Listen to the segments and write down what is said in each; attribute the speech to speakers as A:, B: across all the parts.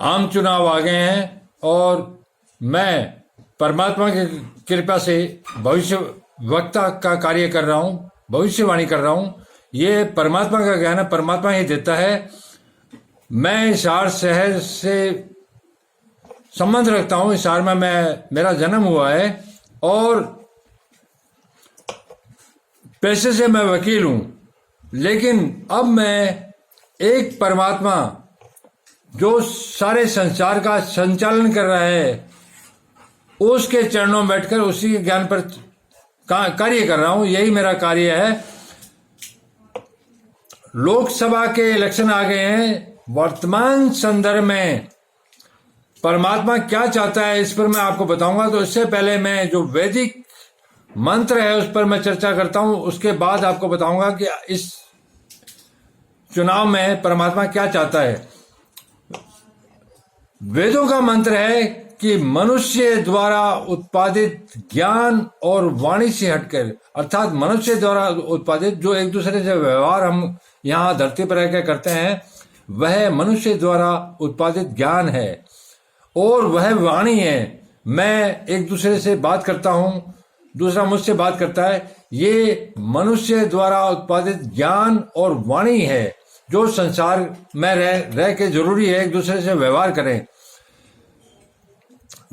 A: आम चुनाव आ गए हैं और मैं परमात्मा की कृपा से भविष्य वक्ता का कार्य कर रहा हूं, भविष्यवाणी कर रहा हूं। ये परमात्मा का ज्ञान है, परमात्मा ही देता है। मैं हिसार शहर से संबंध रखता हूं। हिसार में मेरा जन्म हुआ है और पेशे से मैं वकील हूं, लेकिन अब मैं एक परमात्मा जो सारे संसार का संचालन कर रहा है उसके चरणों में बैठकर उसी के ज्ञान पर कार्य कर रहा हूं। यही मेरा कार्य है। लोकसभा के इलेक्शन आ गए हैं। वर्तमान संदर्भ में परमात्मा क्या चाहता है इस पर मैं आपको बताऊंगा। तो इससे पहले मैं जो वैदिक मंत्र है उस पर मैं चर्चा करता हूं, उसके बाद आपको बताऊंगा कि इस चुनाव में परमात्मा क्या चाहता है। वेदों का मंत्र है कि मनुष्य द्वारा उत्पादित ज्ञान और वाणी से हटकर, अर्थात मनुष्य द्वारा उत्पादित जो एक दूसरे से व्यवहार हम यहाँ धरती पर रहकर करते हैं, वह मनुष्य द्वारा उत्पादित ज्ञान है और वह वाणी है। मैं एक दूसरे से बात करता हूं, दूसरा मुझसे बात करता है। ये मनुष्य द्वारा उत्पादित ज्ञान और वाणी है जो संसार में रह के जरूरी है एक दूसरे से व्यवहार करें।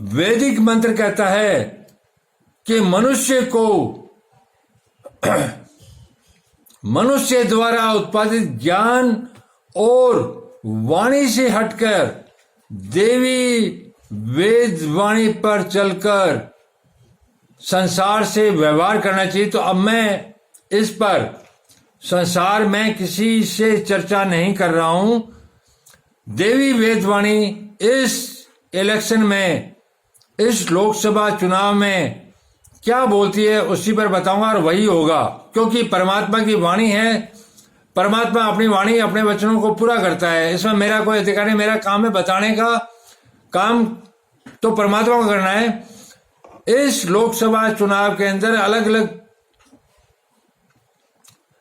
A: वैदिक मंत्र कहता है कि मनुष्य को मनुष्य द्वारा उत्पादित ज्ञान और वाणी से हटकर देवी वेद वाणी पर चलकर संसार से व्यवहार करना चाहिए। तो अब मैं इस पर संसार में किसी से चर्चा नहीं कर रहा हूं। देवी वेदवाणी इस इलेक्शन में, इस लोकसभा चुनाव में क्या बोलती है उसी पर बताऊंगा और वही होगा, क्योंकि परमात्मा की वाणी है। परमात्मा अपनी वाणी, अपने वचनों को पूरा करता है। इसमें मेरा कोई अधिकार नहीं। मेरा काम है बताने का, काम तो परमात्मा को करना है। इस लोकसभा चुनाव के अंदर अलग अलग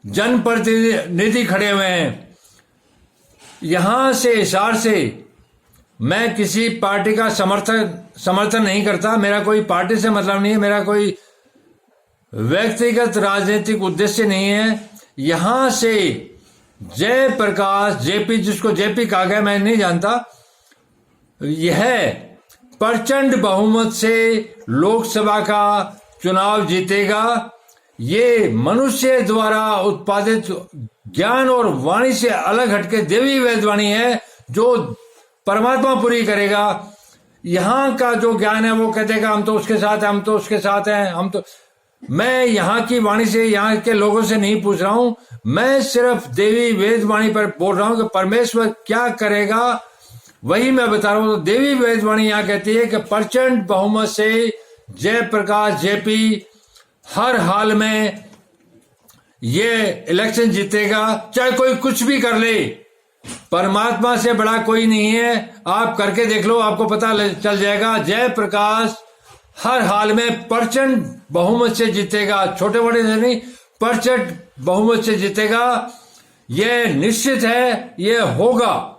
A: जनप्रतिनिधि खड़े हुए हैं। यहां से, हिसार से मैं किसी पार्टी का समर्थन नहीं करता। मेरा कोई पार्टी से मतलब नहीं है, मेरा कोई व्यक्तिगत राजनीतिक उद्देश्य नहीं है। यहां से जयप्रकाश जेपी, जिसको जेपी कहा गया मैं नहीं जानता, यह प्रचंड बहुमत से लोकसभा का चुनाव जीतेगा। ये मनुष्य द्वारा उत्पादित ज्ञान और वाणी से अलग हटके देवी वेदवाणी है जो परमात्मा पूरी करेगा। यहां का जो ज्ञान है वो कहेगा हम तो उसके साथ हैं, हम तो उसके साथ हैं, हम तो। मैं यहाँ की वाणी से, यहाँ के लोगों से नहीं पूछ रहा हूं। मैं सिर्फ देवी वेदवाणी पर बोल रहा हूं कि परमेश्वर क्या करेगा वही मैं बता रहा हूं। तो देवी वेदवाणी यहाँ कहती है कि प्रचंड बहुमत से जयप्रकाश जेपी हर हाल में ये इलेक्शन जीतेगा, चाहे कोई कुछ भी कर ले। परमात्मा से बड़ा कोई नहीं है। आप करके देख लो, आपको पता चल जाएगा। जयप्रकाश हर हाल में प्रचंड बहुमत से जीतेगा, छोटे बड़े से नहीं, प्रचंड बहुमत से जीतेगा। यह निश्चित है, यह होगा।